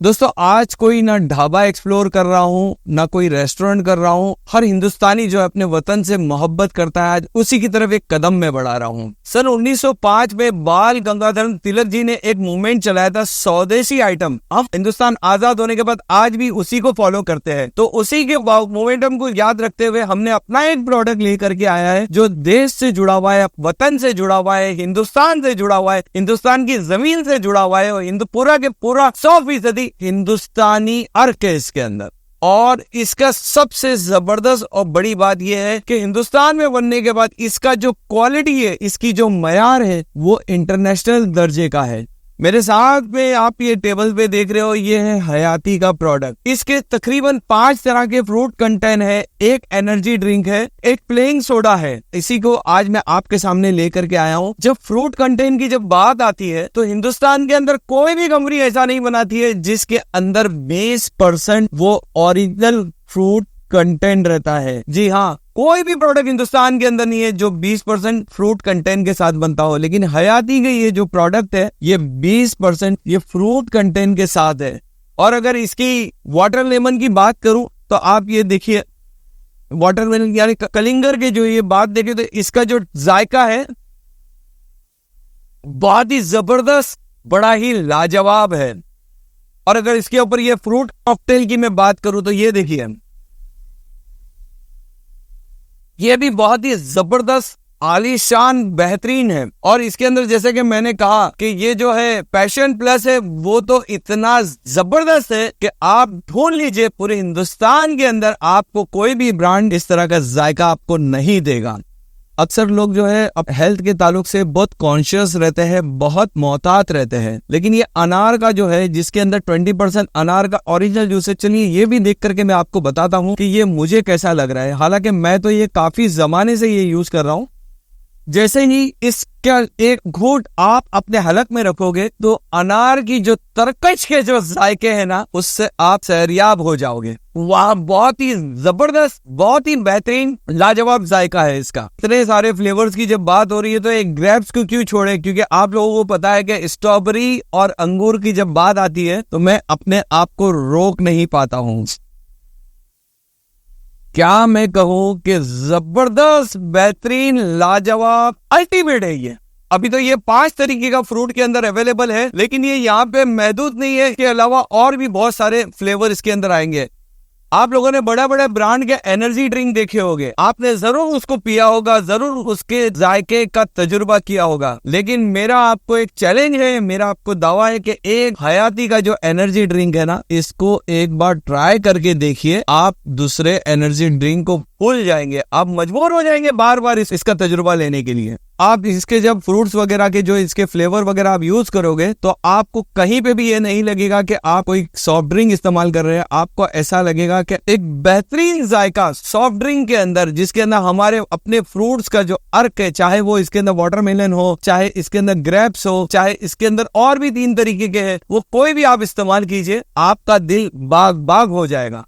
दोस्तों आज कोई ना ढाबा एक्सप्लोर कर रहा हूँ ना कोई रेस्टोरेंट कर रहा हूँ। हर हिंदुस्तानी जो है अपने वतन से मोहब्बत करता है, आज उसी की तरफ एक कदम में बढ़ा रहा हूँ। सन 1905 में बाल गंगाधर तिलक जी ने एक मूवमेंट चलाया था, स्वदेशी आइटम। हम हिंदुस्तान आजाद होने के बाद आज भी उसी को फॉलो करते हैं। तो उसी के मोमेंटम को याद रखते हुए हमने अपना एक प्रोडक्ट लेकर के आया है जो देश से जुड़ा हुआ है, वतन से जुड़ा हुआ है, हिंदुस्तान से जुड़ा हुआ है, हिंदुस्तान की जमीन से जुड़ा हुआ है और पूरा के पूरा 100% हिंदुस्तानी अर्क है इसके अंदर। और इसका सबसे जबरदस्त और बड़ी बात यह है कि हिंदुस्तान में बनने के बाद इसका जो क्वालिटी है, इसकी जो मयार है वो इंटरनेशनल दर्जे का है। मेरे साथ में आप ये टेबल पे देख रहे हो, ये है हयाती का प्रोडक्ट। इसके तकरीबन 5 तरह के फ्रूट कंटेंट है, एक एनर्जी ड्रिंक है, एक प्लेइंग सोडा है। इसी को आज मैं आपके सामने लेकर के आया हूँ। जब फ्रूट कंटेंट की जब बात आती है तो हिंदुस्तान के अंदर कोई भी कंपनी ऐसा नहीं बनाती है जिसके अंदर 20% वो ओरिजिनल फ्रूट कंटेंट रहता है। जी हाँ, कोई भी प्रोडक्ट हिंदुस्तान के अंदर नहीं है जो 20% फ्रूट कंटेंट के साथ बनता हो, लेकिन हयाती का ये जो प्रोडक्ट है ये 20% ये फ्रूट कंटेंट के साथ है। और अगर इसकी वाटर लेमन की बात करूं तो आप ये देखिए, वाटर लेमन यानी कलिंगर के जो ये बात देखें तो इसका जो जायका है बहुत ही जबरदस्त, बड़ा ही लाजवाब है। और अगर इसके ऊपर ये फ्रूट कॉकटेल की मैं बात करूं तो ये देखिए, ये भी बहुत ही जबरदस्त आलीशान बेहतरीन है। और इसके अंदर जैसे कि मैंने कहा कि ये जो है पैशन प्लस है, वो तो इतना जबरदस्त है कि आप ढूंढ लीजिए पूरे हिंदुस्तान के अंदर आपको कोई भी ब्रांड इस तरह का जायका आपको नहीं देगा। अक्सर लोग जो है अब हेल्थ के ताल्लुक से बहुत कॉन्शियस रहते हैं, बहुत मोहतात रहते हैं, लेकिन ये अनार का जो है जिसके अंदर 20% अनार का ओरिजिनल जूस है, चलिए ये भी देख करके मैं आपको बताता हूँ कि ये मुझे कैसा लग रहा है। हालांकि मैं तो ये काफी जमाने से ये यूज कर रहा हूँ। जैसे ही इसका एक घूंट आप अपने हलक में रखोगे तो अनार की जो तरकश के जो जायके हैं ना, उससे आप सहरियाब हो जाओगे। वाह, बहुत ही जबरदस्त, बहुत ही बेहतरीन लाजवाब जायका है इसका। इतने सारे फ्लेवर्स की जब बात हो रही है तो एक ग्रेप्स को क्यों छोड़े, क्योंकि आप लोगों को पता है कि स्ट्रॉबेरी और अंगूर की जब बात आती है तो मैं अपने आप को रोक नहीं पाता हूँ। क्या मैं कहूँ कि जबरदस्त, बेहतरीन, लाजवाब, अल्टीमेट है ये। अभी तो ये 5 तरीके का फ्रूट के अंदर अवेलेबल है, लेकिन ये यहाँ पे महदूद नहीं है, इसके अलावा और भी बहुत सारे फ्लेवर इसके अंदर आएंगे। आप लोगों ने बड़ा बड़ा ब्रांड के एनर्जी ड्रिंक देखे होंगे, आपने जरूर उसको पिया होगा, जरूर उसके जायके का तजुर्बा किया होगा, लेकिन मेरा आपको एक चैलेंज है, मेरा आपको दावा है कि एक हयाती का जो एनर्जी ड्रिंक है ना, इसको एक बार ट्राई करके देखिए। आप दूसरे एनर्जी ड्रिंक को भूल जाएंगे, आप मजबूर हो जाएंगे बार बार इसका तजुर्बा लेने के लिए। आप इसके जब फ्रूट्स वगैरह के जो इसके फ्लेवर वगैरह आप यूज करोगे तो आपको कहीं पे भी ये नहीं लगेगा कि आप कोई सॉफ्ट ड्रिंक इस्तेमाल कर रहे हैं। आपको ऐसा लगेगा कि एक बेहतरीन जायका सॉफ्ट ड्रिंक के अंदर, जिसके अंदर हमारे अपने फ्रूट्स का जो अर्क है, चाहे वो इसके अंदर वाटरमेलन हो, चाहे इसके अंदर ग्रेप्स हो, चाहे इसके अंदर और भी 3 तरीके के हैं, वो कोई भी आप इस्तेमाल कीजिए, आपका दिल बाग बाग हो जाएगा।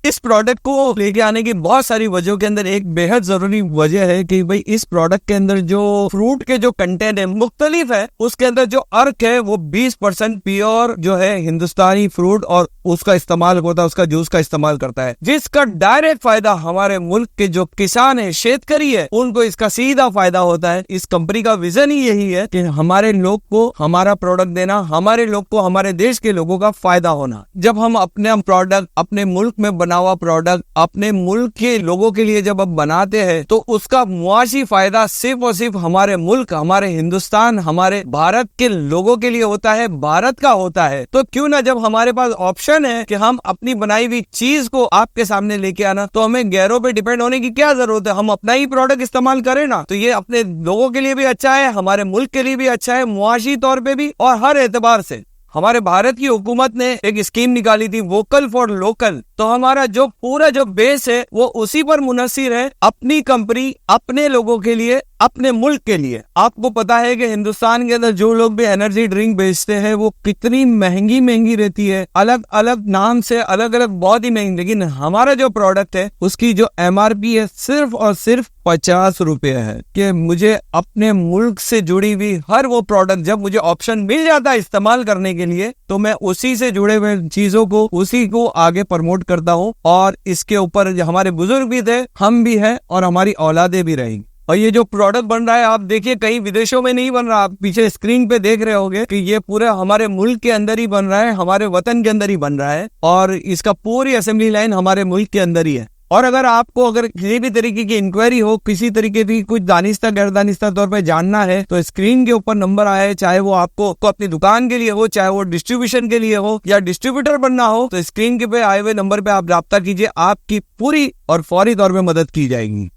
इस प्रोडक्ट को लेके आने की बहुत सारी वजहों के अंदर एक बेहद जरूरी वजह है कि भाई इस प्रोडक्ट के अंदर जो फ्रूट के जो कंटेंट है मुख्तलिफ है, उसके अंदर जो अर्क है वो 20% प्योर जो है हिंदुस्तानी फ्रूट और उसका इस्तेमाल होता है, उसका जूस का इस्तेमाल करता है, जिसका डायरेक्ट फायदा हमारे मुल्क के जो किसान है, शेतकरी है, उनको इसका सीधा फायदा होता है। इस कंपनी का विजन ही यही है कि हमारे लोग को हमारा प्रोडक्ट देना, हमारे लोग को, हमारे देश के लोगों का फायदा होना। जब हम अपने प्रोडक्ट, अपने मुल्क में बना हुआ प्रोडक्ट अपने मुल्क के लोगों के लिए जब अब बनाते हैं तो उसका मुआशी फायदा सिर्फ और सिर्फ हमारे मुल्क, हमारे हिंदुस्तान, हमारे भारत के लोगों के लिए होता है, भारत का होता है। तो क्यों ना, जब हमारे पास ऑप्शन है कि हम अपनी बनाई हुई चीज को आपके सामने लेके आना, तो हमें गैरों पे डिपेंड होने की क्या जरूरत है। हम अपना ही प्रोडक्ट इस्तेमाल करें ना, तो ये अपने लोगों के लिए भी अच्छा है, हमारे मुल्क के लिए भी अच्छा है, मुआशी तौर पे भी और हर एतबार से। हमारे भारत की हुकूमत ने एक स्कीम निकाली थी, वोकल फॉर लोकल, तो हमारा जो पूरा जो बेस है वो उसी पर मुनहसिर है, अपनी कंपनी अपने लोगों के लिए अपने मुल्क के लिए। आपको पता है कि हिंदुस्तान के अंदर जो लोग भी एनर्जी ड्रिंक बेचते हैं वो कितनी महंगी महंगी रहती है, अलग अलग नाम से अलग अलग बहुत ही महंगी, लेकिन हमारा जो प्रोडक्ट है उसकी जो MRP है सिर्फ और सिर्फ 50 रुपए है। कि मुझे अपने मुल्क से जुड़ी हुई हर वो प्रोडक्ट जब मुझे ऑप्शन मिल जाता है इस्तेमाल करने के लिए, तो मैं उसी से जुड़े हुए चीजों को उसी को आगे प्रमोट करता हूँ। और इसके ऊपर हमारे बुजुर्ग भी थे, हम भी हैं और हमारी औलादे भी रहेंगी। और ये जो प्रोडक्ट बन रहा है आप देखिए कहीं विदेशों में नहीं बन रहा, आप पीछे स्क्रीन पे देख रहे होंगे कि ये पूरे हमारे मुल्क के अंदर ही बन रहा है, हमारे वतन के अंदर ही बन रहा है और इसका पूरी असेंबली लाइन हमारे मुल्क के अंदर ही है। और अगर किसी भी तरीके की इंक्वायरी हो, किसी तरीके की कुछ दानिस्ता गैर दानिस्ता तौर पे जानना है, तो स्क्रीन के ऊपर नंबर आया है, चाहे वो आपको अपनी दुकान के लिए हो, चाहे वो डिस्ट्रीब्यूशन के लिए हो या डिस्ट्रीब्यूटर बनना हो, तो स्क्रीन के पे आए हुए नंबर पे आप राब्ता कीजिए, आपकी पूरी और फौरी तौर पे मदद की जाएगी।